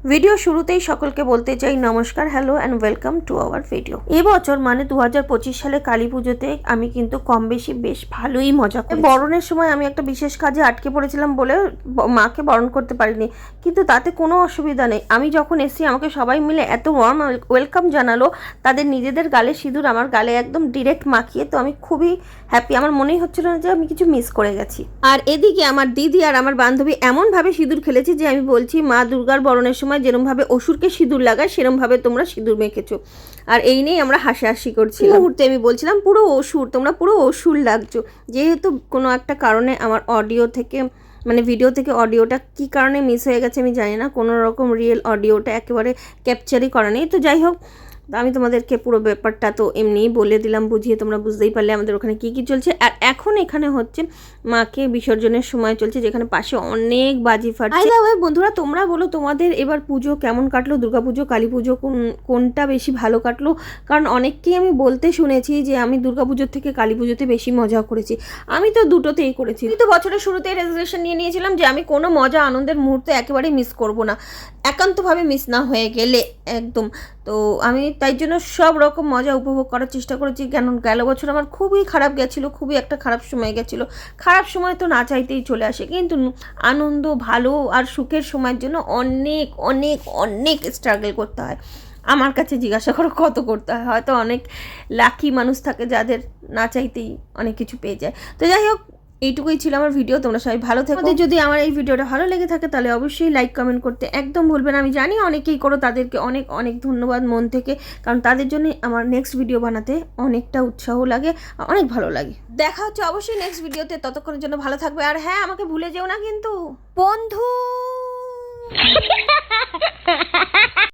Video শুরুতেই সকলকে বলতে চাই নমস্কার, hello and welcome to our video. এবছর মানে 2025 সালে কালী পুজোতে আমি কিন্তু কম বেশি বেশ ভালোই মজা করি। বরণের সময় আমি একটা বিশেষ কাজে আটকে পড়েছিলাম বলে মাকে বরণ করতে পারিনি, কিন্তু তাতে কোনো অসুবিধা নেই। আমি যখন এসেছি আমাকে সবাই মিলে এত ওয়ার্ম ওয়েলকাম জানালো, তাদের নিজেদের গালে সিঁদুর আমার গালে একদম ডিরেক্ট মাখিয়ে, তো আমি খুবই হ্যাপি। আমার মনেই হচ্ছিল না যে আমি কিছু মিস করে গেছি। আর এদিকে আমার দিদি আর আমার বান্ধবী এমনভাবে সিঁদুর খেলেছি যে আমি বলছি মা দুর্গার বরণের সময় যেরমভাবে অসুরকে সিঁদুর লাগায় সেরমভাবে তোমরা সিঁদুর মেখেছো। আর এই নিয়েই আমরা হাসাহাসি করছিলাম। মুহূর্তে আমি বলছিলাম পুরো অসুর, তোমরা পুরো অসুর লাগছো। যেহেতু কোনো একটা কারণে আমার অডিও থেকে মানে ভিডিও থেকে অডিওটা কী কারণে মিস হয়ে গেছে আমি জানি না, কোনো রকম রিয়েল অডিওটা একেবারে ক্যাপচারই করা নেই। তো যাই হোক, আমি তোমাদেরকে পুরো ব্যাপারটা তো এমনিই বলে দিলাম, বুঝিয়ে তোমরা বুঝতেই পারলে আমাদের ওখানে কী কী চলছে। আর এখন এখানে হচ্ছে মাকে বিসর্জনের সময় চলছে, যেখানে পাশে অনেক বাজি ফাটছে। বন্ধুরা, তোমরা বলো তোমাদের এবার পুজো কেমন কাটলো, দুর্গা পুজো কালী পুজো কোনটা বেশি ভালো কাটলো? কারণ অনেককেই আমি বলতে শুনেছি যে আমি দুর্গা পুজোর থেকে কালী পুজোতে বেশি মজা করেছি। আমি তো দুটোতেই করেছি। আমি তো বছরের শুরুতেই রেজলিউশন নিয়ে নিয়েছিলাম যে আমি কোনো মজা আনন্দের মুহূর্তে একেবারেই মিস করব না, একান্তভাবে মিস না হয়ে গেলে একদম। তো আমি তাই জন্য সব রকম মজা উপভোগ করার চেষ্টা করেছি। কেন গেল বছর আমার খুবই খারাপ গেছিলো, খুবই একটা খারাপ সময় গেছিলো। খারাপ সময় তো না চাইতেই চলে আসে, কিন্তু আনন্দ ভালো আর সুখের সময়ের জন্য অনেক অনেক অনেক স্ট্রাগল করতে হয়। আমার কাছে জিজ্ঞাসা করো কত করতে হয়। হয়তো অনেক লাকি মানুষ থাকে যাদের না চাইতেই অনেক কিছু পেয়ে যায়। তো যাই হোক, এইটুকুই ছিল আমার ভিডিও। তোমরা সবাই ভালো থেকো। যদি আমার এই ভিডিওটা ভালো লেগে থাকে তাহলে অবশ্যই লাইক কমেন্ট করতে একদম ভুলবেন। আমি জানি অনেকেই করো, তাদেরকে অনেক অনেক ধন্যবাদ মন থেকে, কারণ তাদের জন্য আমার নেক্সট ভিডিও বানাতে অনেকটা উৎসাহ লাগে, অনেক ভালো লাগে। দেখা হচ্ছে অবশ্যই নেক্সট ভিডিওতে, ততক্ষণের জন্য ভালো থাকবে। আর হ্যাঁ, আমাকে ভুলে যেও না কিন্তু বন্ধু।